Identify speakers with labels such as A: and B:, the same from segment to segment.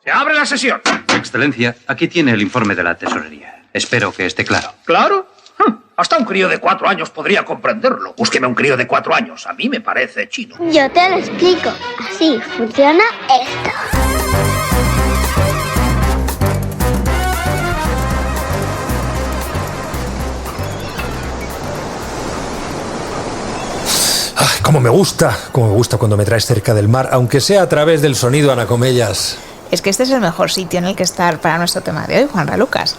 A: Se abre la sesión.
B: Excelencia, aquí tiene el informe de la tesorería. Espero que esté claro.
A: ¿Claro? Hasta un crío de 4 años podría comprenderlo. Búsqueme un crío de 4 años. A mí me parece chino.
C: Yo te lo explico. Así funciona esto.
D: Ay, cómo me gusta cuando me traes cerca del mar, aunque sea a través del sonido, Ana Comellas.
E: Es que este es el mejor sitio en el que estar para nuestro tema de hoy, Juanra Lucas.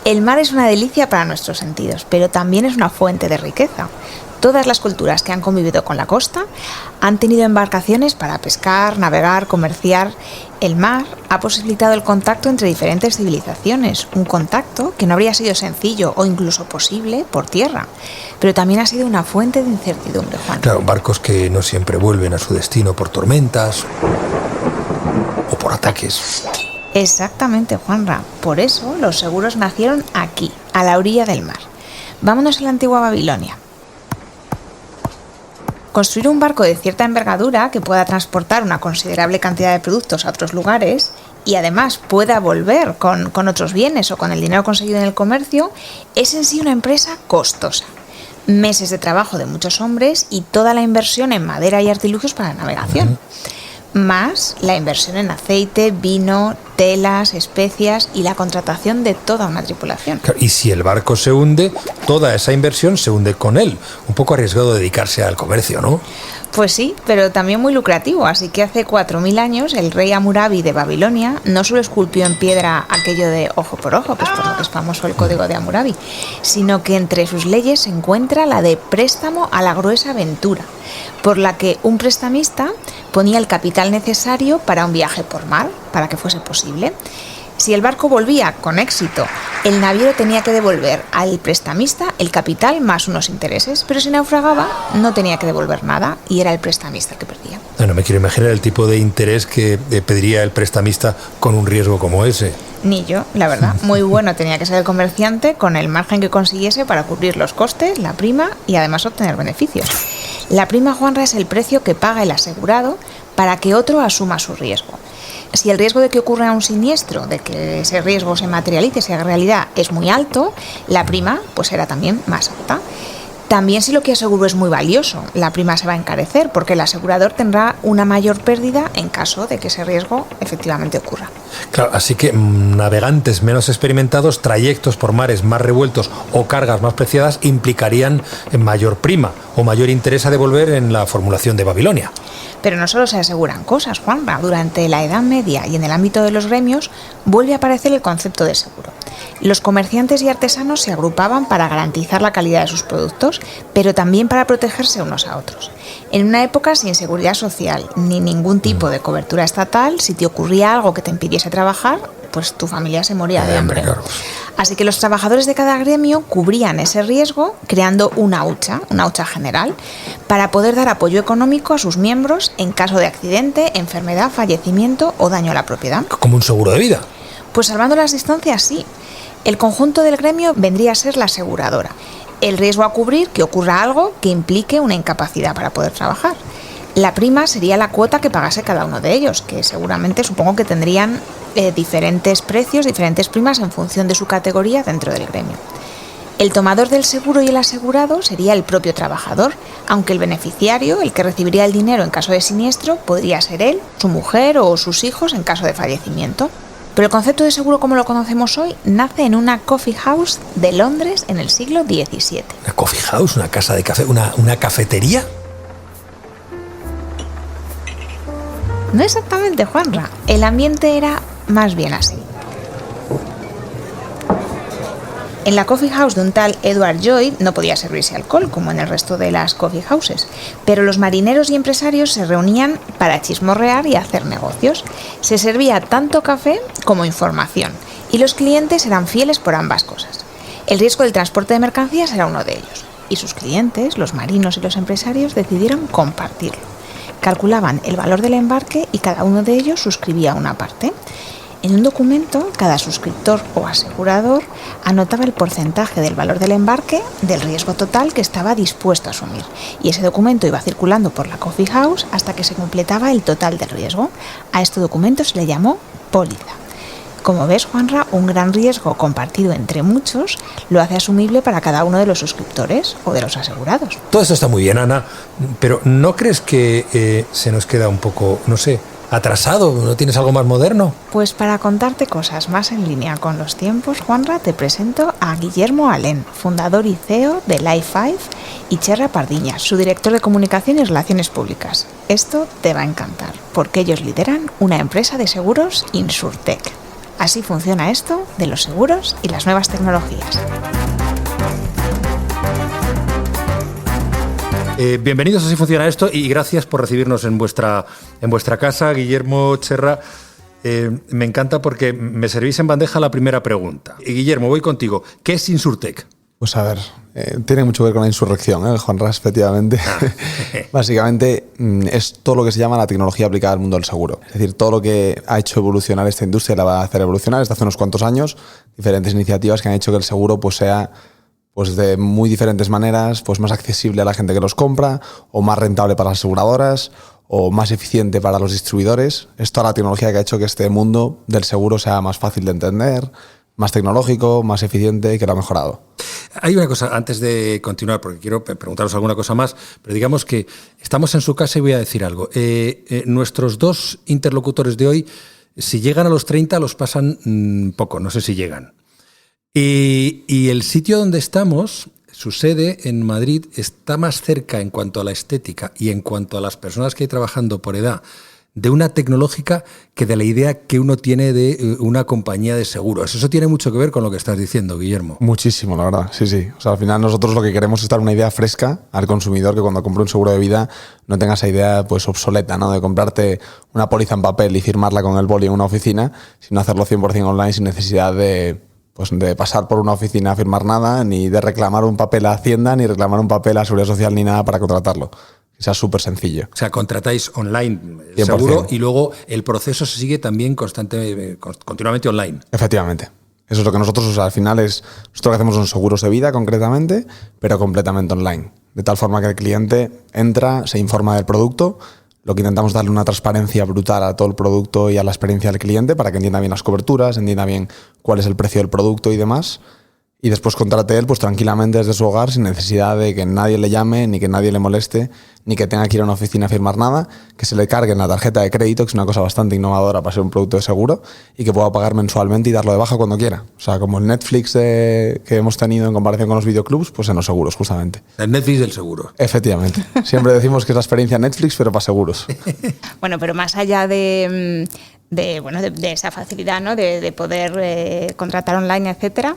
E: El mar es una delicia para nuestros sentidos, pero también es una fuente de riqueza. Todas las culturas que han convivido con la costa han tenido embarcaciones para pescar, navegar, comerciar. El mar ha posibilitado el contacto entre diferentes civilizaciones, un contacto que no habría sido sencillo o incluso posible por tierra, pero también ha sido una fuente de incertidumbre, Juan.
D: Claro, barcos que no siempre vuelven a su destino por tormentas o por ataques.
E: Exactamente, Juanra. Por eso los seguros nacieron aquí, a la orilla del mar. Vámonos a la antigua Babilonia. Construir un barco de cierta envergadura que pueda transportar una considerable cantidad de productos a otros lugares y además pueda volver con otros bienes o con el dinero conseguido en el comercio es en sí una empresa costosa. Meses de trabajo de muchos hombres y toda la inversión en madera y artilugios para la navegación. Más la inversión en aceite, vino, telas, especias y la contratación de toda una tripulación.
D: Y si el barco se hunde, toda esa inversión se hunde con él. Un poco arriesgado dedicarse al comercio, ¿no?
E: Pues sí, pero también muy lucrativo. Así que hace 4000 años el rey Hammurabi de Babilonia no solo esculpió en piedra aquello de ojo por ojo, que es por lo que es famoso el código de Hammurabi, sino que entre sus leyes se encuentra la de préstamo a la gruesa aventura, por la que un prestamista ponía el capital necesario para un viaje por mar, para que fuese posible. Si el barco volvía con éxito, el naviero tenía que devolver al prestamista el capital más unos intereses, pero si naufragaba no tenía que devolver nada y era el prestamista el que perdía.
D: No me quiero imaginar el tipo de interés que pediría el prestamista con un riesgo como ese.
E: Ni yo, la verdad. Muy bueno tenía que ser el comerciante con el margen que consiguiese para cubrir los costes, la prima y además obtener beneficios. La prima, Juanra, es el precio que paga el asegurado para que otro asuma su riesgo. Si el riesgo de que ocurra un siniestro, de que ese riesgo se materialice, se haga realidad, es muy alto, la prima pues será también más alta. También si lo que aseguro es muy valioso, la prima se va a encarecer porque el asegurador tendrá una mayor pérdida en caso de que ese riesgo efectivamente ocurra.
D: Claro, así que navegantes menos experimentados, trayectos por mares más revueltos o cargas más preciadas implicarían mayor prima o mayor interés a devolver en la formulación de Babilonia.
E: Pero no solo se aseguran cosas, Juanra. Durante la Edad Media y en el ámbito de los gremios vuelve a aparecer el concepto de seguro. Los comerciantes y artesanos se agrupaban para garantizar la calidad de sus productos, pero también para protegerse unos a otros. En una época sin seguridad social ni ningún tipo de cobertura estatal, si te ocurría algo que te impidiese trabajar, pues tu familia se moría de hambre.
D: Claro.
E: Así que los trabajadores de cada gremio cubrían ese riesgo creando una hucha general, para poder dar apoyo económico a sus miembros en caso de accidente, enfermedad, fallecimiento o daño a la propiedad.
D: Como un seguro de vida.
E: Pues salvando las distancias, sí. El conjunto del gremio vendría a ser la aseguradora. El riesgo a cubrir que ocurra algo que implique una incapacidad para poder trabajar. La prima sería la cuota que pagase cada uno de ellos, que seguramente supongo que tendrían diferentes precios, diferentes primas en función de su categoría dentro del gremio. El tomador del seguro y el asegurado sería el propio trabajador, aunque el beneficiario, el que recibiría el dinero en caso de siniestro, podría ser él, su mujer o sus hijos en caso de fallecimiento. Pero el concepto de seguro como lo conocemos hoy nace en una coffee house de Londres en el siglo XVII.
D: ¿Una coffee house? ¿Una casa de café? ¿Una cafetería?
E: No exactamente, Juanra. El ambiente era más bien así. En la coffee house de un tal Edward Lloyd no podía servirse alcohol, como en el resto de las coffee houses, pero los marineros y empresarios se reunían para chismorrear y hacer negocios. Se servía tanto café como información, y los clientes eran fieles por ambas cosas. El riesgo del transporte de mercancías era uno de ellos, y sus clientes, los marinos y los empresarios, decidieron compartirlo. Calculaban el valor del embarque y cada uno de ellos suscribía una parte. En un documento, cada suscriptor o asegurador anotaba el porcentaje del valor del embarque del riesgo total que estaba dispuesto a asumir. Y ese documento iba circulando por la coffee house hasta que se completaba el total del riesgo. A este documento se le llamó póliza. Como ves, Juanra, un gran riesgo compartido entre muchos lo hace asumible para cada uno de los suscriptores o de los asegurados.
D: Todo esto está muy bien, Ana, pero ¿no crees que se nos queda un poco, no sé, atrasado? ¿No tienes algo más moderno?
E: Pues para contarte cosas más en línea con los tiempos, Juanra, te presento a Guillermo Alén, fundador y CEO de Life5, y Cherra Pardiñas, su director de comunicación y relaciones públicas. Esto te va a encantar, porque ellos lideran una empresa de seguros InsurTech. Así funciona esto de los seguros y las nuevas tecnologías.
D: Bienvenidos a Así Funciona Esto y gracias por recibirnos en vuestra casa, Guillermo, Cherra. Me encanta porque me servís en bandeja la primera pregunta. Guillermo, voy contigo. ¿Qué es InsurTech?
F: Pues a ver, tiene mucho que ver con la insurrección, Juanras, efectivamente. Básicamente es todo lo que se llama la tecnología aplicada al mundo del seguro. Es decir, todo lo que ha hecho evolucionar esta industria la va a hacer evolucionar desde hace unos cuantos años. Diferentes iniciativas que han hecho que el seguro pues sea pues de muy diferentes maneras, pues más accesible a la gente que los compra, o más rentable para las aseguradoras, o más eficiente para los distribuidores. Es toda la tecnología que ha hecho que este mundo del seguro sea más fácil de entender, más tecnológico, más eficiente y que lo ha mejorado.
D: Hay una cosa, antes de continuar, porque quiero preguntaros alguna cosa más, pero digamos que estamos en su casa y voy a decir algo. Nuestros dos interlocutores de hoy, si llegan a los 30, los pasan poco, no sé si llegan. Y el sitio donde estamos, su sede en Madrid, está más cerca en cuanto a la estética y en cuanto a las personas que hay trabajando por edad de una tecnológica que de la idea que uno tiene de una compañía de seguros. Eso tiene mucho que ver con lo que estás diciendo, Guillermo.
F: Muchísimo, la verdad, sí. O sea, al final nosotros lo que queremos es dar una idea fresca al consumidor, que cuando compre un seguro de vida no tenga esa idea pues obsoleta, ¿no? De comprarte una póliza en papel y firmarla con el boli en una oficina, sino hacerlo 100% online sin necesidad de pasar por una oficina a firmar nada, ni de reclamar un papel a Hacienda, ni reclamar un papel a Seguridad Social, ni nada para contratarlo. Que sea súper sencillo. O
D: sea, contratáis online el
F: 100%.
D: Seguro y luego el proceso se sigue también continuamente online.
F: Efectivamente. Eso es lo que nosotros, o sea, al final nosotros lo que hacemos son seguros de vida concretamente, pero completamente online. De tal forma que el cliente entra, se informa del producto. Lo que intentamos darle una transparencia brutal a todo el producto y a la experiencia del cliente para que entienda bien las coberturas, entienda bien cuál es el precio del producto y demás. Y después contrate él pues tranquilamente desde su hogar sin necesidad de que nadie le llame, ni que nadie le moleste, ni que tenga que ir a una oficina a firmar nada, que se le cargue en la tarjeta de crédito, que es una cosa bastante innovadora para ser un producto de seguro, y que pueda pagar mensualmente y darlo de baja cuando quiera. O sea, como el Netflix que hemos tenido en comparación con los videoclubs, pues en los seguros, justamente.
D: El Netflix del seguro.
F: Efectivamente. Siempre decimos que es la experiencia Netflix, pero para seguros.
E: Bueno, pero más allá de esa facilidad, ¿no? de poder contratar online, etcétera,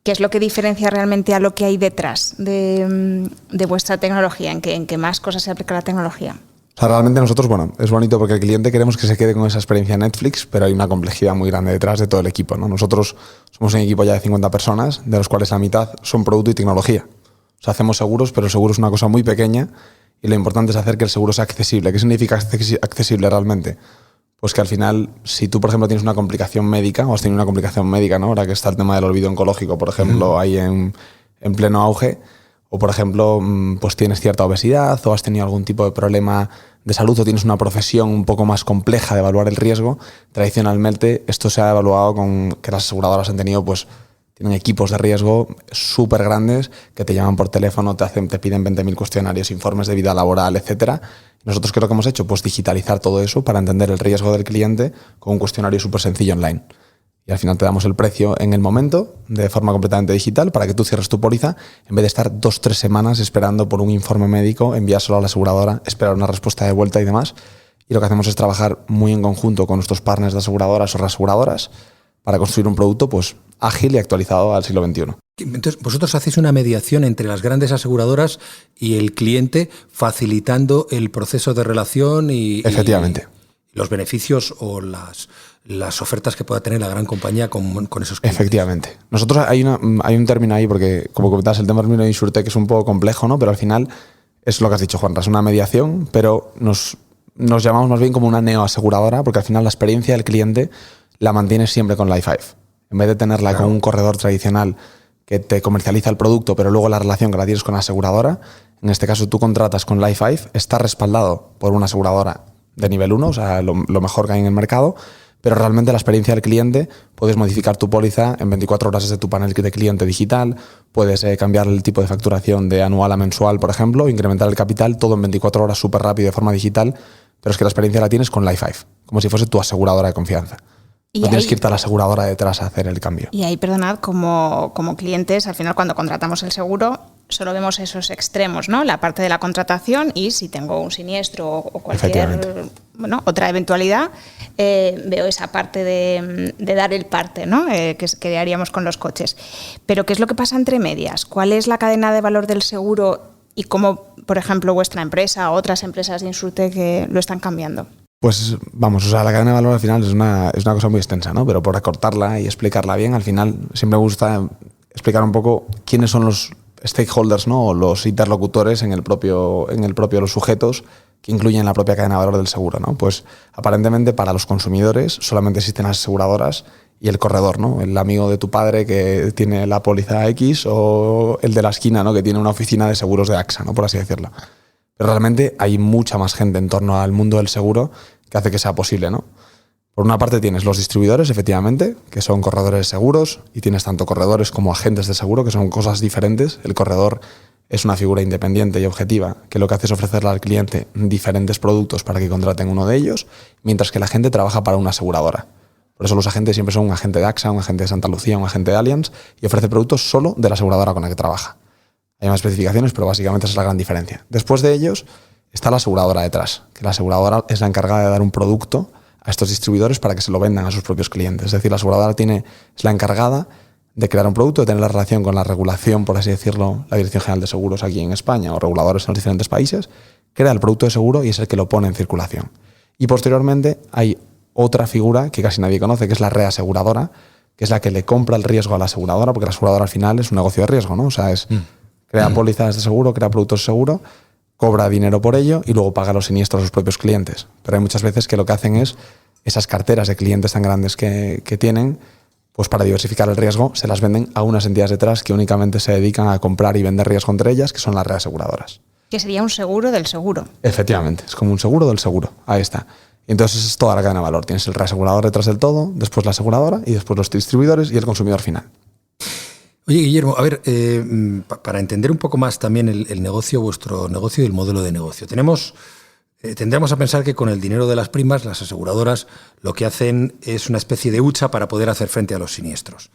E: ¿qué es lo que diferencia realmente a lo que hay detrás de vuestra tecnología? ¿En qué más cosas se aplica la tecnología?
F: O sea, realmente nosotros, es bonito porque el cliente queremos que se quede con esa experiencia Netflix, pero hay una complejidad muy grande detrás de todo el equipo, ¿no? Nosotros somos un equipo ya de 50 personas, de los cuales la mitad son producto y tecnología. O sea, hacemos seguros, pero el seguro es una cosa muy pequeña y lo importante es hacer que el seguro sea accesible. ¿Qué significa accesible realmente? Pues que al final, si tú, por ejemplo, tienes una complicación médica, o has tenido una complicación médica, ¿no? Ahora que está el tema del olvido oncológico, por ejemplo, ahí en pleno auge, o por ejemplo, pues tienes cierta obesidad, o has tenido algún tipo de problema de salud, o tienes una profesión un poco más compleja de evaluar el riesgo, tradicionalmente esto se ha evaluado con que las aseguradoras han tenido, pues, tienen equipos de riesgo súper grandes que te llaman por teléfono, te piden 20.000 cuestionarios, informes de vida laboral, etcétera. Nosotros, ¿qué es lo que hemos hecho? Pues digitalizar todo eso para entender el riesgo del cliente con un cuestionario súper sencillo online. Y al final te damos el precio en el momento, de forma completamente digital, para que tú cierres tu póliza, en vez de estar 2-3 semanas esperando por un informe médico, enviárselo a la aseguradora, esperar una respuesta de vuelta y demás. Y lo que hacemos es trabajar muy en conjunto con nuestros partners de aseguradoras o reaseguradoras para construir un producto pues ágil y actualizado al siglo XXI.
D: Entonces, vosotros hacéis una mediación entre las grandes aseguradoras y el cliente, facilitando el proceso de relación y
F: efectivamente
D: los beneficios o las ofertas que pueda tener la gran compañía con esos clientes.
F: Efectivamente. Nosotros hay un término ahí, porque como comentabas, el término de InsurTech es un poco complejo, ¿no? Pero al final es lo que has dicho, Juanra, es una mediación, pero nos llamamos más bien como una neoaseguradora, porque al final la experiencia del cliente la mantienes siempre con Life5. En vez de tenerla con un corredor tradicional que te comercializa el producto, pero luego la relación que la tienes con la aseguradora, en este caso tú contratas con Life5, está respaldado por una aseguradora de nivel 1, o sea, lo mejor que hay en el mercado, pero realmente la experiencia del cliente, puedes modificar tu póliza en 24 horas desde tu panel de cliente digital, puedes cambiar el tipo de facturación de anual a mensual, por ejemplo, incrementar el capital, todo en 24 horas súper rápido de forma digital, pero es que la experiencia la tienes con Life5, como si fuese tu aseguradora de confianza. No tienes que irte a la aseguradora detrás a hacer el cambio.
E: Y ahí, perdonad, como clientes, al final cuando contratamos el seguro, solo vemos esos extremos, ¿no? La parte de la contratación y si tengo un siniestro o cualquier otra eventualidad, veo esa parte de dar el parte, ¿no? Que haríamos con los coches. Pero ¿qué es lo que pasa entre medias? ¿Cuál es la cadena de valor del seguro y cómo, por ejemplo, vuestra empresa o otras empresas de Insurtech lo están cambiando?
F: Pues vamos, la cadena de valor al final es una cosa muy extensa, ¿no? Pero por acortarla y explicarla bien, al final siempre me gusta explicar un poco quiénes son los stakeholders, ¿no? O los interlocutores en el propio los sujetos que incluyen la propia cadena de valor del seguro, ¿no? Pues aparentemente para los consumidores solamente existen las aseguradoras y el corredor, ¿no? El amigo de tu padre que tiene la póliza X o el de la esquina, ¿no? Que tiene una oficina de seguros de AXA, ¿no? Por así decirlo. Pero realmente hay mucha más gente en torno al mundo del seguro que hace que sea posible, ¿no? Por una parte tienes los distribuidores, efectivamente, que son corredores de seguros, y tienes tanto corredores como agentes de seguro, que son cosas diferentes. El corredor es una figura independiente y objetiva, que lo que hace es ofrecerle al cliente diferentes productos para que contraten uno de ellos, mientras que la gente trabaja para una aseguradora. Por eso los agentes siempre son un agente de AXA, un agente de Santa Lucía, un agente de Allianz, y ofrece productos solo de la aseguradora con la que trabaja. Hay más especificaciones, pero básicamente esa es la gran diferencia. Después de ellos está la aseguradora detrás, que la aseguradora es la encargada de dar un producto a estos distribuidores para que se lo vendan a sus propios clientes. Es decir, la aseguradora es la encargada de crear un producto, de tener la relación con la regulación, por así decirlo, la Dirección General de Seguros aquí en España o reguladores en los diferentes países, crea el producto de seguro y es el que lo pone en circulación. Y posteriormente hay otra figura que casi nadie conoce, que es la reaseguradora, que es la que le compra el riesgo a la aseguradora, porque la aseguradora al final es un negocio de riesgo, ¿no? O sea, crea pólizas de seguro, crea productos de seguro, cobra dinero por ello y luego paga los siniestros a sus propios clientes. Pero hay muchas veces que lo que hacen es esas carteras de clientes tan grandes que tienen, pues para diversificar el riesgo, se las venden a unas entidades detrás que únicamente se dedican a comprar y vender riesgo entre ellas, que son las reaseguradoras.
E: Que sería un seguro del seguro.
F: Efectivamente, es como un seguro del seguro. Ahí está. Y entonces es toda la cadena de valor. Tienes el reasegurador detrás del todo, después la aseguradora y después los distribuidores y el consumidor final.
D: Oye, Guillermo, a ver, para entender un poco más también el negocio, vuestro negocio y el modelo de negocio. Tendríamos a pensar que con el dinero de las primas, las aseguradoras lo que hacen es una especie de hucha para poder hacer frente a los siniestros.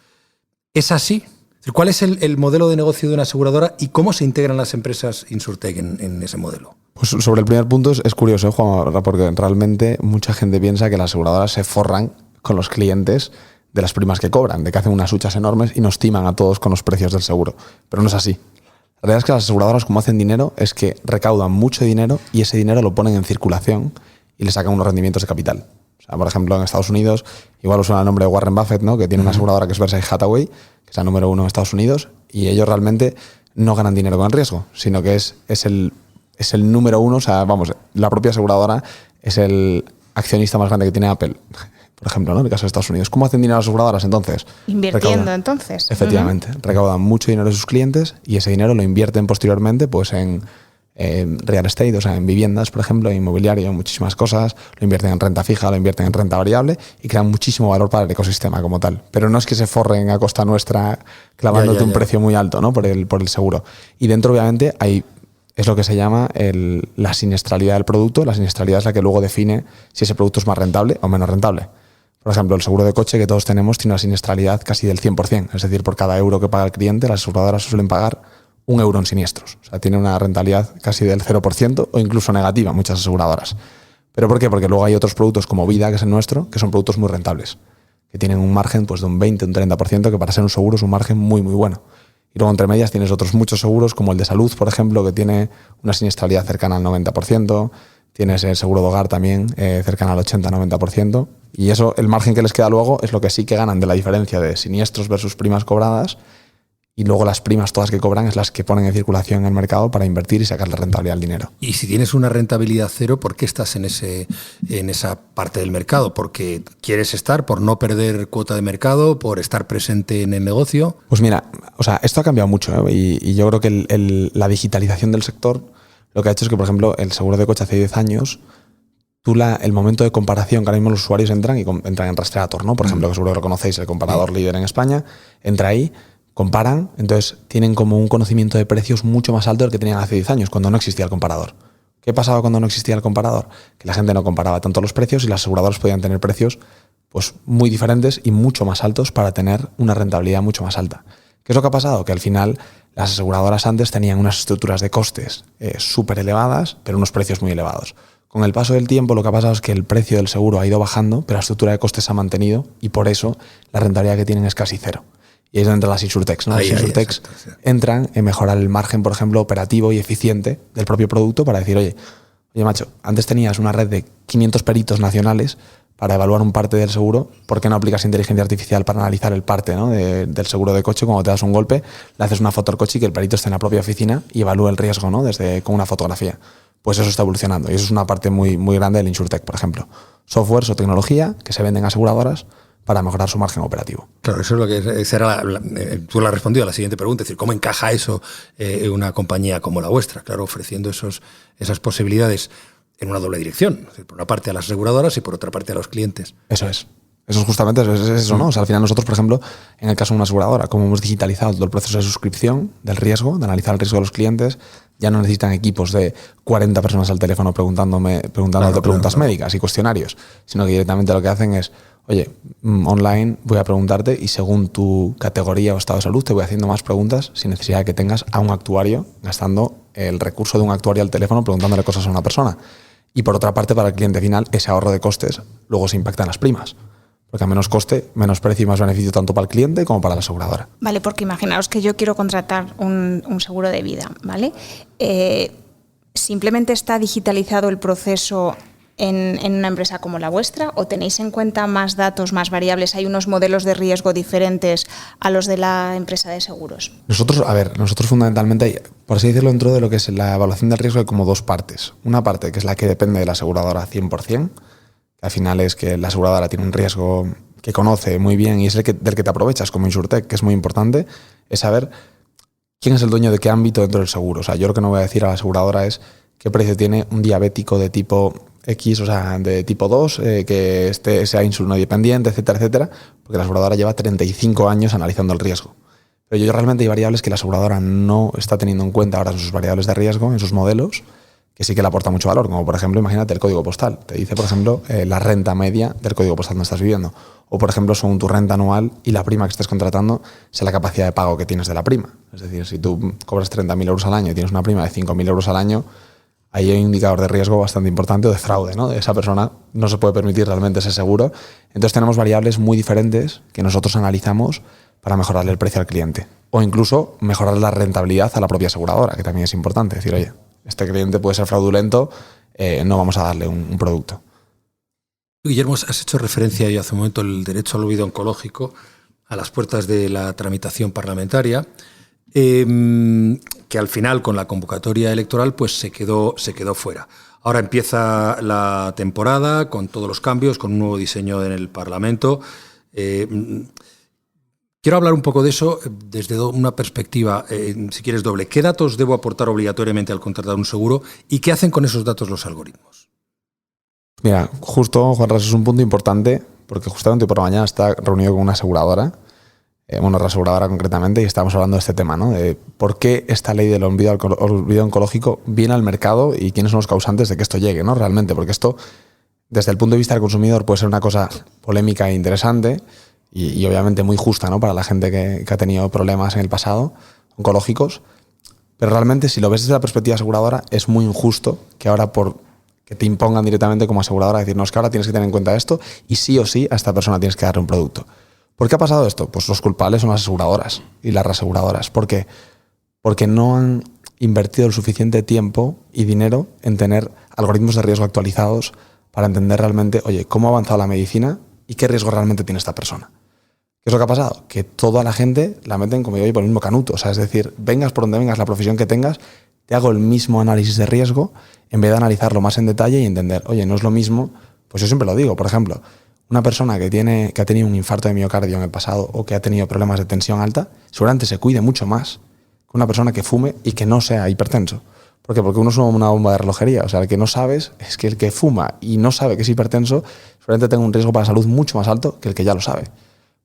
D: ¿Es así? ¿Cuál es el modelo de negocio de una aseguradora y cómo se integran las empresas Insurtech en ese modelo? Pues
F: sobre el primer punto es curioso, Juan, porque realmente mucha gente piensa que las aseguradoras se forran con los clientes de las primas que cobran, de que hacen unas huchas enormes y nos timan a todos con los precios del seguro. Pero no es así. La realidad es que las aseguradoras, como hacen dinero, es que recaudan mucho dinero y ese dinero lo ponen en circulación y le sacan unos rendimientos de capital. O sea, por ejemplo, en Estados Unidos, igual os suena el nombre de Warren Buffett, ¿no? Que tiene una aseguradora que es Berkshire Hathaway, que es la número 1 en Estados Unidos, y ellos realmente no ganan dinero con el riesgo, sino que es el número 1, o sea, vamos, la propia aseguradora es el accionista más grande que tiene Apple, por ejemplo, ¿no? En el caso de Estados Unidos. ¿Cómo hacen dinero las aseguradoras entonces?
E: Invirtiendo entonces.
F: Efectivamente, recaudan mucho dinero de sus clientes y ese dinero lo invierten posteriormente pues en real estate, o sea, en viviendas, por ejemplo, en inmobiliario, en muchísimas cosas, lo invierten en renta fija, lo invierten en renta variable y crean muchísimo valor para el ecosistema como tal. Pero no es que se forren a costa nuestra clavándote un precio muy alto, ¿no? por el seguro. Y dentro, obviamente, es lo que se llama la siniestralidad del producto. La siniestralidad es la que luego define si ese producto es más rentable o menos rentable. Por ejemplo, el seguro de coche que todos tenemos tiene una siniestralidad casi del 100%. Es decir, por cada euro que paga el cliente, las aseguradoras suelen pagar 1 euro en siniestros. O sea, tiene una rentabilidad casi del 0% o incluso negativa muchas aseguradoras. ¿Pero por qué? Porque luego hay otros productos como Vida, que es el nuestro, que son productos muy rentables, que tienen un margen pues, de un 20, un 30%, que para ser un seguro es un margen muy, muy bueno. Y luego entre medias tienes otros muchos seguros, como el de salud, por ejemplo, que tiene una siniestralidad cercana al 90%. Tienes el seguro de hogar también, cercano al 80-90%. Y eso, el margen que les queda luego, es lo que sí que ganan de la diferencia de siniestros versus primas cobradas. Y luego las primas todas que cobran es las que ponen en circulación en el mercado para invertir y sacarle rentabilidad al dinero.
D: Y si tienes una rentabilidad cero, ¿por qué estás en esa parte del mercado? ¿Porque quieres estar, por no perder cuota de mercado, por estar presente en el negocio?
F: Pues mira, o sea, esto ha cambiado mucho, ¿eh? Y yo creo que la digitalización del sector lo que ha hecho es que, por ejemplo, el seguro de coche hace 10 años el momento de comparación que ahora mismo los usuarios entran en Rastreator, ¿no? Por ejemplo, que seguro que lo conocéis, el comparador líder en España, entra ahí, comparan, entonces tienen como un conocimiento de precios mucho más alto del que tenían hace 10 años, cuando no existía el comparador. ¿Qué pasaba cuando no existía el comparador? Que la gente no comparaba tanto los precios y las aseguradoras podían tener precios pues, muy diferentes y mucho más altos para tener una rentabilidad mucho más alta. ¿Qué es lo que ha pasado? Que al final las aseguradoras antes tenían unas estructuras de costes súper elevadas, pero unos precios muy elevados. Con el paso del tiempo lo que ha pasado es que el precio del seguro ha ido bajando, pero la estructura de costes se ha mantenido y por eso la rentabilidad que tienen es casi cero. Y ahí es donde entran las insurtechs, ¿no? Las insurtechs entran en mejorar el margen, por ejemplo, operativo y eficiente del propio producto para decir, oye, macho, antes tenías una red de 500 peritos nacionales para evaluar un parte del seguro, ¿por qué no aplicas inteligencia artificial para analizar el parte, ¿no? del seguro de coche? Cuando te das un golpe, le haces una foto al coche y que el perito esté en la propia oficina y evalúe el riesgo, ¿no? Con una fotografía. Pues eso está evolucionando y eso es una parte muy, muy grande del insurtech, por ejemplo. Softwares o tecnología que se venden a aseguradoras para mejorar su margen operativo.
D: Claro, eso es lo que será tú lo has respondido a la siguiente pregunta, es decir, ¿cómo encaja eso una compañía como la vuestra? Claro, ofreciendo esas posibilidades en una doble dirección, es decir, por una parte a las aseguradoras y por otra parte a los clientes.
F: Eso es justamente eso, ¿no? O sea, al final nosotros, por ejemplo, en el caso de una aseguradora, como hemos digitalizado todo el proceso de suscripción, del riesgo, de analizar el riesgo de los clientes, ya no necesitan equipos de 40 personas al teléfono preguntando preguntas médicas y cuestionarios, sino que directamente lo que hacen es, oye, online voy a preguntarte y según tu categoría o estado de salud te voy haciendo más preguntas sin necesidad de que tengas a un actuario gastando el recurso de un actuario al teléfono preguntándole cosas a una persona. Y por otra parte, para el cliente final, ese ahorro de costes luego se impacta en las primas. Porque a menos coste, menos precio y más beneficio tanto para el cliente como para la aseguradora.
E: Vale, porque imaginaos que yo quiero contratar un seguro de vida, ¿vale? ¿Simplemente está digitalizado el proceso en una empresa como la vuestra o tenéis en cuenta más datos, más variables? ¿Hay unos modelos de riesgo diferentes a los de la empresa de seguros? Nosotros
F: fundamentalmente, por así decirlo, dentro de lo que es la evaluación del riesgo hay como dos partes. Una parte que es la que depende de la aseguradora 100%, que al final es que la aseguradora tiene un riesgo que conoce muy bien y es del que te aprovechas como insurtech, que es muy importante, es saber quién es el dueño de qué ámbito dentro del seguro. O sea, yo lo que no voy a decir a la aseguradora es qué precio tiene un diabético de tipo X, o sea, de tipo 2, que sea insulino dependiente, etcétera, etcétera, porque la aseguradora lleva 35 años analizando el riesgo. Pero yo realmente hay variables que la aseguradora no está teniendo en cuenta ahora en sus variables de riesgo, en sus modelos, que sí que le aporta mucho valor, como por ejemplo, imagínate el código postal. Te dice, por ejemplo, la renta media del código postal donde estás viviendo. O, por ejemplo, según tu renta anual y la prima que estés contratando, sea la capacidad de pago que tienes de la prima. Es decir, si tú cobras 30.000 euros al año y tienes una prima de 5.000 euros al año, ahí hay un indicador de riesgo bastante importante o de fraude, ¿no? Esa persona no se puede permitir realmente ese seguro. Entonces tenemos variables muy diferentes que nosotros analizamos para mejorarle el precio al cliente. O incluso mejorar la rentabilidad a la propia aseguradora, que también es importante. Decir, oye, este cliente puede ser fraudulento, no vamos a darle un producto.
D: Guillermo, has hecho referencia ya hace un momento al derecho al olvido oncológico a las puertas de la tramitación parlamentaria, que al final con la convocatoria electoral pues se quedó fuera. Ahora empieza la temporada con todos los cambios, con un nuevo diseño en el Parlamento. Quiero hablar un poco de eso desde una perspectiva, si quieres, doble. ¿Qué datos debo aportar obligatoriamente al contratar un seguro y qué hacen con esos datos los algoritmos?
F: Mira, justo, Juanras, es un punto importante porque justamente por la mañana está reunido con una aseguradora, la aseguradora concretamente, y estábamos hablando de este tema, ¿no? De por qué esta ley del olvido oncológico viene al mercado y quiénes son los causantes de que esto llegue, ¿no? Realmente, porque esto, desde el punto de vista del consumidor, puede ser una cosa polémica e interesante, y obviamente muy justa, ¿no? Para la gente que ha tenido problemas en el pasado oncológicos, pero realmente si lo ves desde la perspectiva aseguradora es muy injusto que ahora que te impongan directamente como aseguradora decir, no, es que ahora tienes que tener en cuenta esto y sí o sí a esta persona tienes que darle un producto. ¿Por qué ha pasado esto? Pues los culpables son las aseguradoras y las reaseguradoras. ¿Por qué? Porque no han invertido el suficiente tiempo y dinero en tener algoritmos de riesgo actualizados para entender realmente, oye, cómo ha avanzado la medicina y qué riesgo realmente tiene esta persona. ¿Qué es lo que ha pasado? Que toda la gente la meten como yo y por el mismo canuto. O sea, es decir, vengas por donde vengas, la profesión que tengas, te hago el mismo análisis de riesgo en vez de analizarlo más en detalle y entender, oye, no es lo mismo. Pues yo siempre lo digo, por ejemplo, una persona que ha tenido un infarto de miocardio en el pasado o que ha tenido problemas de tensión alta, seguramente se cuide mucho más que una persona que fume y que no sea hipertenso. ¿Por qué? Porque uno es una bomba de relojería. O sea, el que no sabes es que el que fuma y no sabe que es hipertenso, seguramente tenga un riesgo para la salud mucho más alto que el que ya lo sabe.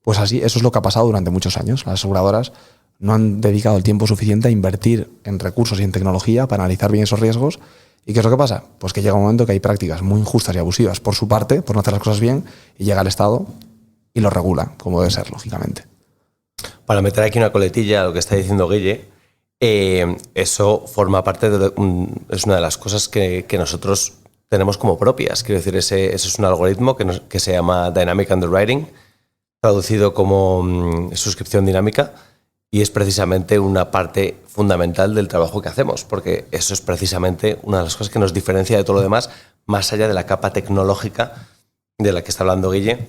F: Pues así, eso es lo que ha pasado durante muchos años. Las aseguradoras no han dedicado el tiempo suficiente a invertir en recursos y en tecnología para analizar bien esos riesgos. ¿Y qué es lo que pasa? Pues que llega un momento que hay prácticas muy injustas y abusivas por su parte, por no hacer las cosas bien, y llega el Estado y lo regula, como debe ser, lógicamente.
G: Para meter aquí una coletilla a lo que está diciendo Guille, eso forma parte es una de las cosas que nosotros tenemos como propias. Quiero decir, ese es un algoritmo que se llama Dynamic Underwriting, traducido como suscripción dinámica, y es precisamente una parte fundamental del trabajo que hacemos, porque eso es precisamente una de las cosas que nos diferencia de todo lo demás, más allá de la capa tecnológica de la que está hablando Guille,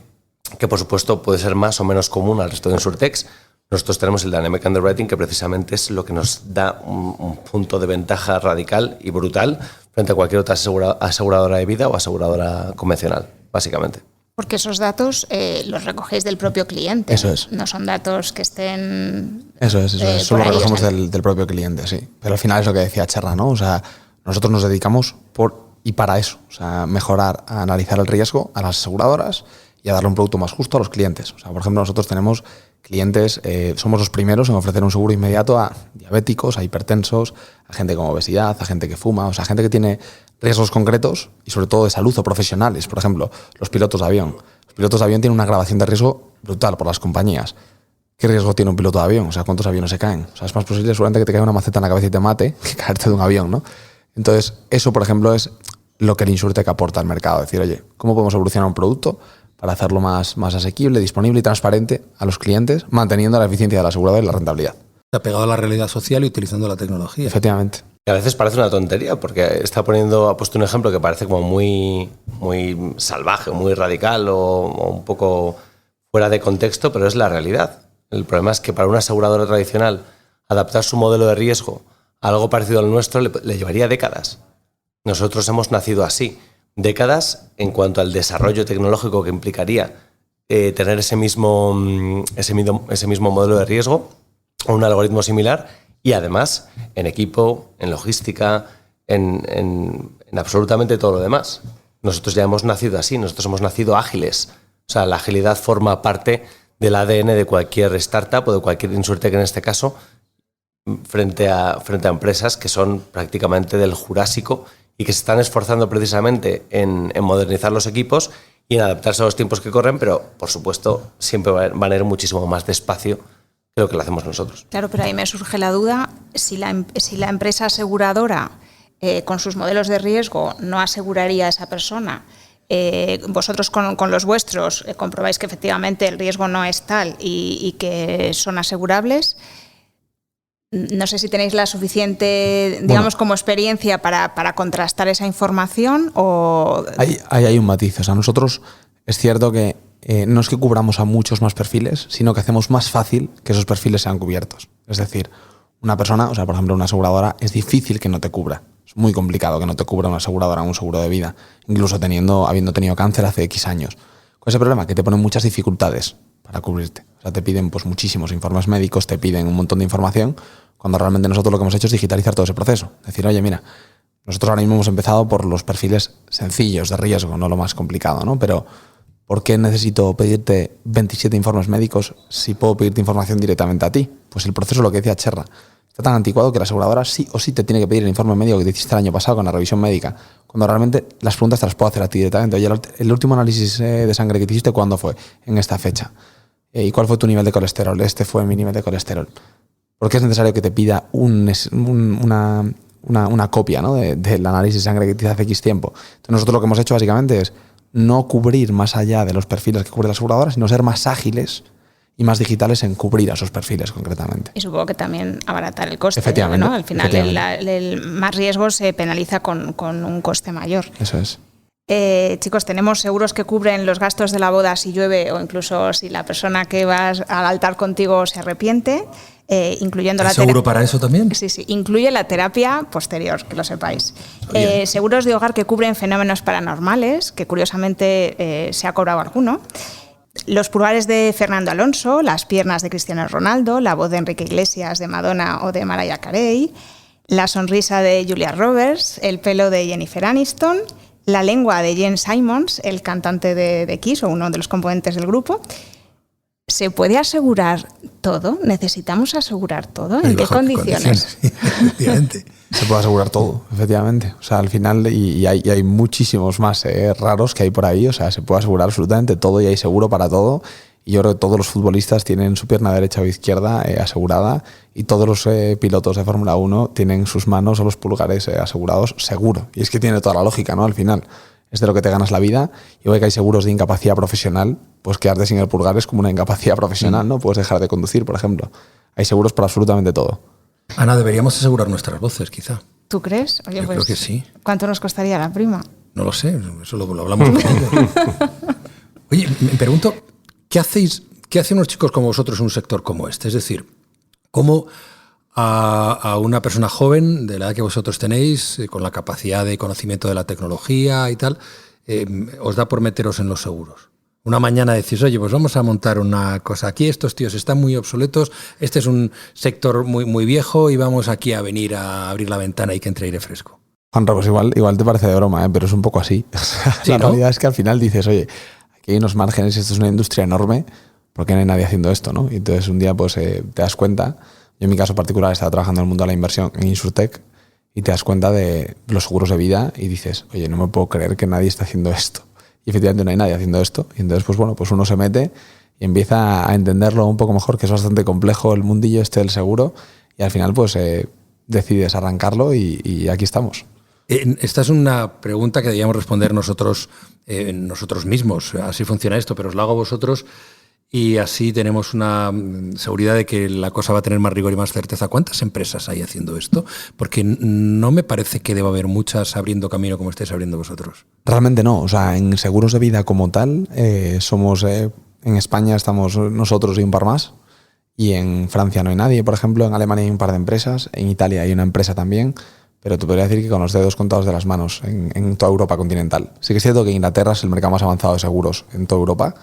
G: que por supuesto puede ser más o menos común al resto de insurtechs. Nosotros tenemos el Dynamic Underwriting, que precisamente es lo que nos da un punto de ventaja radical y brutal frente a cualquier otra aseguradora de vida o aseguradora convencional, básicamente.
E: Porque esos datos los recogéis del propio cliente.
F: Eso es.
E: No son datos que estén...
F: Eso es. Eso lo recogemos del propio cliente, sí. Pero al final es lo que decía Cherra, ¿no? O sea, nosotros nos dedicamos para eso. O sea, mejorar, a analizar el riesgo a las aseguradoras y a darle un producto más justo a los clientes. O sea, por ejemplo, nosotros tenemos clientes, somos los primeros en ofrecer un seguro inmediato a diabéticos, a hipertensos, a gente con obesidad, a gente que fuma, o sea, gente que tiene riesgos concretos y sobre todo de salud o profesionales. Por ejemplo, los pilotos de avión. Los pilotos de avión tienen una grabación de riesgo brutal por las compañías. ¿Qué riesgo tiene un piloto de avión? O sea, ¿cuántos aviones se caen? O sea, es más posible seguramente que te caiga una maceta en la cabeza y te mate que caerte de un avión, ¿no? Entonces, eso, por ejemplo, es lo que el insurtech aporta al mercado. Decir, oye, ¿cómo podemos evolucionar un producto para hacerlo más asequible, disponible y transparente a los clientes, manteniendo la eficiencia de la aseguradora y la rentabilidad?
D: Está pegado a la realidad social y utilizando la tecnología.
F: Efectivamente.
G: Y a veces parece una tontería, porque ha puesto un ejemplo que parece como muy salvaje, muy radical o un poco fuera de contexto, pero es la realidad. El problema es que para una aseguradora tradicional adaptar su modelo de riesgo a algo parecido al nuestro le llevaría décadas. Nosotros hemos nacido así. Décadas en cuanto al desarrollo tecnológico que implicaría tener ese mismo modelo de riesgo o un algoritmo similar, y además en equipo, en logística, en absolutamente todo lo demás. Nosotros ya hemos nacido así, nosotros hemos nacido ágiles. O sea, la agilidad forma parte del ADN de cualquier startup o de cualquier insurtech en este caso, frente a empresas que son prácticamente del Jurásico y que se están esforzando precisamente en modernizar los equipos y en adaptarse a los tiempos que corren, pero por supuesto siempre van a ir muchísimo más despacio que lo que lo hacemos nosotros.
E: Claro, pero ahí me surge la duda, si la empresa aseguradora con sus modelos de riesgo no aseguraría a esa persona, vosotros con los vuestros comprobáis que efectivamente el riesgo no es tal y que son asegurables. No sé si tenéis la suficiente, digamos, como experiencia para contrastar esa información o...
F: Hay un matiz. O sea, nosotros es cierto que no es que cubramos a muchos más perfiles, sino que hacemos más fácil que esos perfiles sean cubiertos. Es decir, una persona, o sea, por ejemplo, una aseguradora, es difícil que no te cubra. Es muy complicado que no te cubra una aseguradora un seguro de vida, incluso habiendo tenido cáncer hace X años. Con ese problema que te ponen muchas dificultades para cubrirte. O sea, te piden pues muchísimos informes médicos, te piden un montón de información, cuando realmente nosotros lo que hemos hecho es digitalizar todo ese proceso. Decir, oye, mira, nosotros ahora mismo hemos empezado por los perfiles sencillos de riesgo, no lo más complicado, ¿no? Pero ¿por qué necesito pedirte 27 informes médicos si puedo pedirte información directamente a ti? Pues el proceso, lo que decía Cherra, está tan anticuado que la aseguradora sí o sí te tiene que pedir el informe médico que te hiciste el año pasado con la revisión médica, cuando realmente las preguntas te las puedo hacer a ti directamente. Oye, el último análisis de sangre que te hiciste, ¿cuándo fue? En esta fecha. ¿Y cuál fue tu nivel de colesterol? Este fue mi nivel de colesterol. ¿Por qué es necesario que te pida una copia, ¿no? del análisis de sangre que te hice hace X tiempo? Entonces nosotros lo que hemos hecho básicamente es no cubrir más allá de los perfiles que cubre la aseguradora, sino ser más ágiles y más digitales en cubrir a esos perfiles concretamente.
E: Y supongo que también abaratar el coste.
F: Efectivamente.
E: ¿No? Al final el más riesgo se penaliza con un coste mayor.
F: Eso es.
E: Chicos, tenemos seguros que cubren los gastos de la boda si llueve o incluso si la persona que va al altar contigo se arrepiente, incluyendo la
D: ¿Seguro para eso también?
E: Sí, incluye la terapia posterior, que lo sepáis. Seguros de hogar que cubren fenómenos paranormales, que curiosamente se ha cobrado alguno. Los pulgares de Fernando Alonso, las piernas de Cristiano Ronaldo, la voz de Enrique Iglesias, de Madonna o de Mariah Carey. la sonrisa de Julia Roberts, el pelo de Jennifer Aniston, la lengua de Gene Simmons, el cantante de Kiss o uno de los componentes del grupo. ¿Se puede asegurar todo? ¿Necesitamos asegurar todo? ¿En qué condiciones?
D: Efectivamente.
F: Se puede asegurar todo, efectivamente. O sea, al final, y hay muchísimos más raros que hay por ahí. O sea, se puede asegurar absolutamente todo y hay seguro para todo. Y yo creo que todos los futbolistas tienen su pierna derecha o izquierda asegurada y todos los pilotos de Fórmula 1 tienen sus manos o los pulgares asegurados seguro. Y es que tiene toda la lógica, ¿no? Al final es de lo que te ganas la vida. Igual que hay seguros de incapacidad profesional, pues quedarte sin el pulgar es como una incapacidad profesional, ¿no? Puedes dejar de conducir, por ejemplo. Hay seguros para absolutamente todo.
D: Ana, deberíamos asegurar nuestras voces, quizá.
E: ¿Tú crees? Oye,
D: Yo creo que sí.
E: ¿Cuánto nos costaría la prima?
D: No lo sé, eso lo hablamos contigo. Oye, me pregunto, ¿qué hacen unos chicos como vosotros en un sector como este? Es decir, ¿cómo a una persona joven de la edad que vosotros tenéis, con la capacidad de conocimiento de la tecnología y tal, os da por meteros en los seguros? Una mañana decís, oye, pues vamos a montar una cosa aquí, estos tíos están muy obsoletos, este es un sector muy, muy viejo y vamos aquí a venir a abrir la ventana y que entre aire fresco.
F: Juanra, pues igual te parece de broma, pero es un poco así.
D: Sí,
F: la
D: ¿no?
F: realidad es que al final dices, oye, aquí hay unos márgenes y esto es una industria enorme, ¿por qué no hay nadie haciendo esto? ¿No? Y entonces un día pues te das cuenta, yo en mi caso particular estaba trabajando en el mundo de la inversión en Insurtech y te das cuenta de los seguros de vida y dices, oye, no me puedo creer que nadie esté haciendo esto. Y efectivamente no hay nadie haciendo esto. Y entonces, pues bueno, pues uno se mete y empieza a entenderlo un poco mejor, que es bastante complejo el mundillo este del seguro. Y al final, pues decides arrancarlo y aquí estamos.
D: Esta es una pregunta que debíamos responder nosotros mismos. Así funciona esto, pero os lo hago a vosotros y así tenemos una seguridad de que la cosa va a tener más rigor y más certeza. ¿Cuántas empresas hay haciendo esto? Porque no me parece que deba haber muchas abriendo camino como estáis abriendo vosotros.
F: Realmente no. O sea, en seguros de vida como tal, somos en España estamos nosotros y un par más. Y en Francia no hay nadie, por ejemplo. En Alemania hay un par de empresas. En Italia hay una empresa también. Pero te podría decir que con los dedos contados de las manos en toda Europa continental. Sí que es cierto que Inglaterra es el mercado más avanzado de seguros en toda Europa.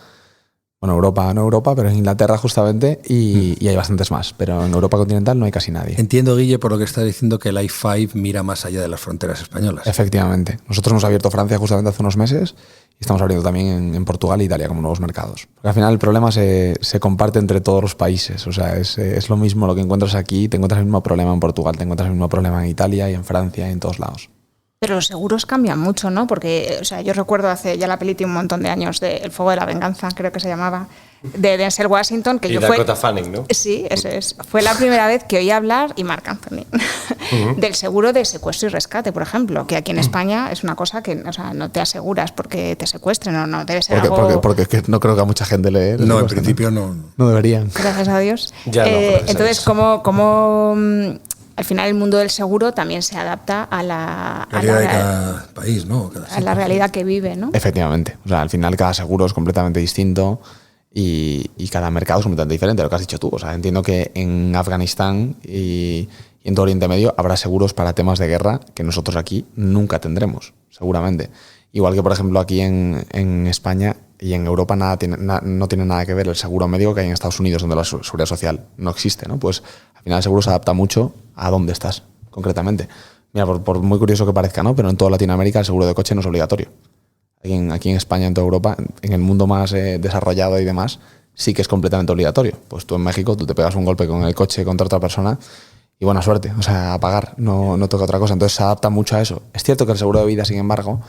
F: Bueno, no Europa, pero en Inglaterra justamente, y hay bastantes más. Pero en Europa continental no hay casi nadie.
D: Entiendo, Guille, por lo que estás diciendo, que el i5 mira más allá de las fronteras españolas.
F: Efectivamente. Nosotros hemos abierto Francia justamente hace unos meses y estamos abriendo también en Portugal e Italia como nuevos mercados. Porque al final el problema se comparte entre todos los países. O sea, es lo mismo lo que encuentras aquí, te encuentras el mismo problema en Portugal, te encuentras el mismo problema en Italia y en Francia y en todos lados.
E: Pero los seguros cambian mucho, ¿no? Porque, o sea, yo recuerdo hace ya la película un montón de años de El fuego de la venganza, creo que se llamaba, de Denzel Washington, que
G: y
E: yo
G: Dakota Fanning, ¿no?
E: Sí, eso es. Fue la primera vez que oí hablar, y Marc Anthony, del seguro de secuestro y rescate, por ejemplo, que aquí en España es una cosa que, o sea, no te aseguras porque te secuestren o no, debe ser algo...
F: Porque es que no creo que a mucha gente le
D: No, en
F: guste,
D: principio no.
F: No deberían.
E: Gracias a Dios.
G: Ya no, gracias a
E: entonces,
G: Dios.
E: ¿cómo al final el mundo del seguro también se adapta a la
D: realidad de cada país, ¿no?
E: a la realidad que vive, ¿no?
F: Efectivamente. O sea, al final cada seguro es completamente distinto y cada mercado es completamente diferente, lo que has dicho tú. O sea, entiendo que en Afganistán y en todo Oriente Medio habrá seguros para temas de guerra que nosotros aquí nunca tendremos, seguramente. Igual que, por ejemplo, aquí en España y en Europa no tiene nada que ver el seguro médico que hay en Estados Unidos, donde la seguridad social no existe, ¿no? Pues al final el seguro se adapta mucho a dónde estás, concretamente. Mira, por muy curioso que parezca, ¿no? Pero en toda Latinoamérica el seguro de coche no es obligatorio. Aquí en España, en toda Europa, en el mundo más desarrollado y demás, sí que es completamente obligatorio. Pues tú en México, tú te pegas un golpe con el coche contra otra persona y buena suerte. O sea, a pagar, no toca otra cosa. Entonces se adapta mucho a eso. Es cierto que el seguro de vida, sin embargo,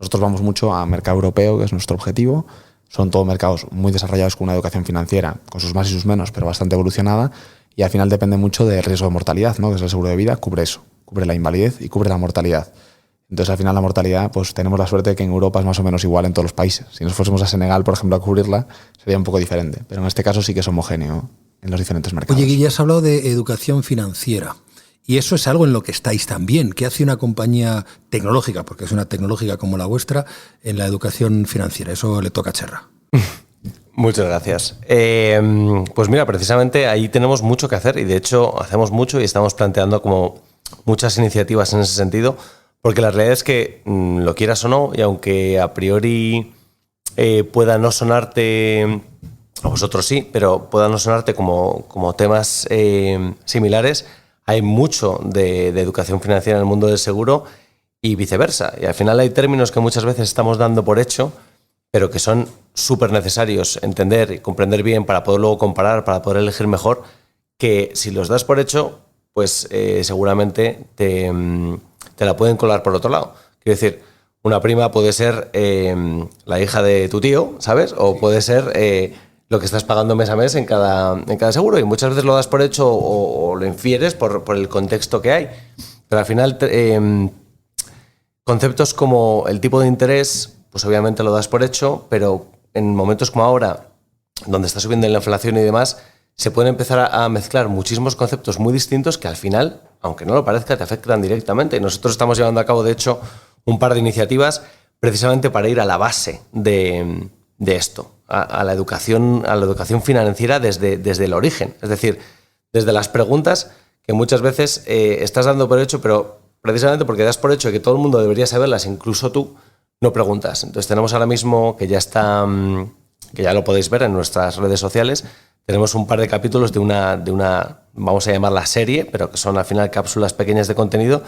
F: nosotros vamos mucho a mercado europeo, que es nuestro objetivo. Son todos mercados muy desarrollados con una educación financiera, con sus más y sus menos, pero bastante evolucionada. Y al final depende mucho del riesgo de mortalidad, ¿no? Que es el seguro de vida, cubre eso. Cubre la invalidez y cubre la mortalidad. Entonces, al final, la mortalidad, pues tenemos la suerte de que en Europa es más o menos igual en todos los países. Si nos fuésemos a Senegal, por ejemplo, a cubrirla, sería un poco diferente. Pero en este caso sí que es homogéneo en los diferentes mercados.
D: Oye, Guille, has hablado de educación financiera. Y eso es algo en lo que estáis también. ¿Qué hace una compañía tecnológica, porque es una tecnológica como la vuestra, en la educación financiera? Eso le toca a Cherra.
G: Muchas gracias. Pues mira, precisamente ahí tenemos mucho que hacer y de hecho hacemos mucho y estamos planteando como muchas iniciativas en ese sentido, porque la realidad es que lo quieras o no, y aunque a priori pueda no sonarte, a vosotros sí, pero pueda no sonarte como temas similares, hay mucho de educación financiera en el mundo del seguro y viceversa. Y al final hay términos que muchas veces estamos dando por hecho, pero que son súper necesarios entender y comprender bien para poder luego comparar, para poder elegir mejor, que si los das por hecho, pues seguramente te la pueden colar por otro lado. Quiero decir, una prima puede ser la hija de tu tío, ¿sabes? O puede ser lo que estás pagando mes a mes en cada seguro, y muchas veces lo das por hecho o lo infieres por el contexto que hay. Pero al final, conceptos como el tipo de interés, pues obviamente lo das por hecho, pero en momentos como ahora, donde está subiendo la inflación y demás, se pueden empezar a mezclar muchísimos conceptos muy distintos que al final, aunque no lo parezca, te afectan directamente. Y nosotros estamos llevando a cabo, de hecho, un par de iniciativas precisamente para ir a la base de esto, a la educación financiera desde el origen. Es decir, desde las preguntas que muchas veces estás dando por hecho, pero precisamente porque das por hecho que todo el mundo debería saberlas, incluso tú, no preguntas. Entonces tenemos ahora mismo, que ya lo podéis ver en nuestras redes sociales, tenemos un par de capítulos de una, vamos a llamarla serie, pero que son al final cápsulas pequeñas de contenido,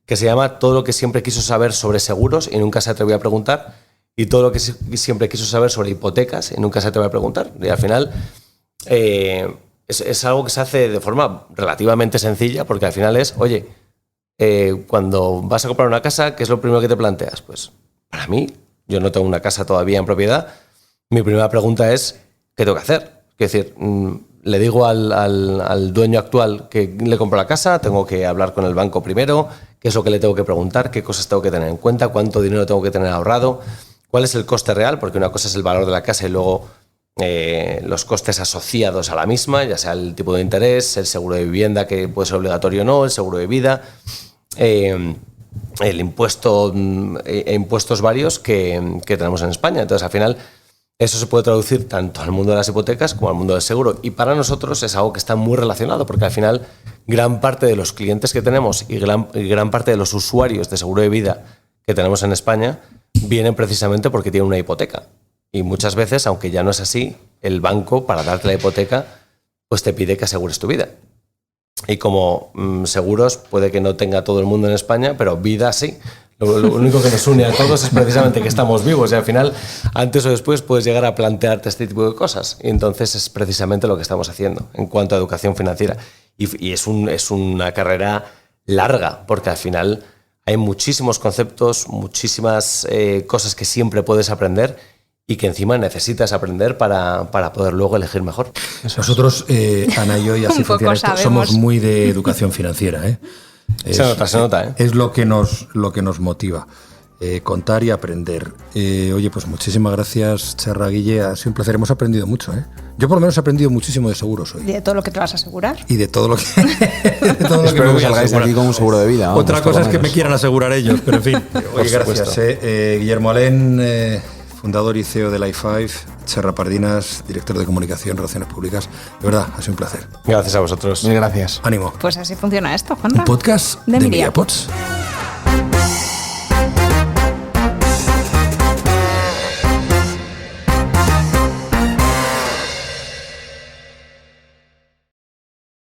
G: que se llama Todo lo que siempre quiso saber sobre seguros y nunca se atrevió a preguntar, y todo lo que siempre quiso saber sobre hipotecas y nunca se atrevió a preguntar. Y al final es algo que se hace de forma relativamente sencilla, porque al final es, oye, cuando vas a comprar una casa, ¿qué es lo primero que te planteas? Pues para mí, yo no tengo una casa todavía en propiedad, mi primera pregunta es, ¿qué tengo que hacer? Es decir, le digo al dueño actual que le compro la casa, tengo que hablar con el banco primero, qué es lo que le tengo que preguntar, qué cosas tengo que tener en cuenta, cuánto dinero tengo que tener ahorrado, cuál es el coste real, porque una cosa es el valor de la casa y luego los costes asociados a la misma, ya sea el tipo de interés, el seguro de vivienda, que puede ser obligatorio o no, el seguro de vida, el impuesto e impuestos varios que tenemos en España. Entonces, al final, eso se puede traducir tanto al mundo de las hipotecas como al mundo del seguro. Y para nosotros es algo que está muy relacionado, porque al final gran parte de los clientes que tenemos y gran parte de los usuarios de seguro de vida que tenemos en España vienen precisamente porque tienen una hipoteca. Y muchas veces, aunque ya no es así, el banco, para darte la hipoteca, pues te pide que asegures tu vida. Y como seguros puede que no tenga todo el mundo en España, pero vida sí. Lo único que nos une a todos es precisamente que estamos vivos, y al final, antes o después, puedes llegar a plantearte este tipo de cosas. Y entonces es precisamente lo que estamos haciendo en cuanto a educación financiera. Y es una carrera larga, porque al final hay muchísimos conceptos, muchísimas cosas que siempre puedes aprender y que encima necesitas aprender para poder luego elegir mejor.
D: Nosotros, Ana y yo, y así funciona esto, somos muy de educación financiera, ¿eh?
G: Se nota, ¿eh?
D: Es lo que nos motiva, contar y aprender. Oye, pues muchísimas gracias, Txarra, Guille, ha sido un placer, hemos aprendido mucho, ¿eh? Yo por lo menos he aprendido muchísimo de seguros hoy.
E: ¿De todo lo que te vas a asegurar?
D: Y de todo lo que...
F: Espero que salgáis de aquí con un seguro de vida.
D: Otra cosa es que me quieran asegurar ellos, pero en fin. Oye, gracias. Guillermo Alén, fundador y CEO de Life5, Txarra Pardinas, director de comunicación, relaciones públicas. De verdad, ha sido un placer.
G: Gracias a vosotros.
F: Mil gracias.
D: Ánimo.
E: Pues así funciona esto, Juanra.
D: Un podcast de Mediapods.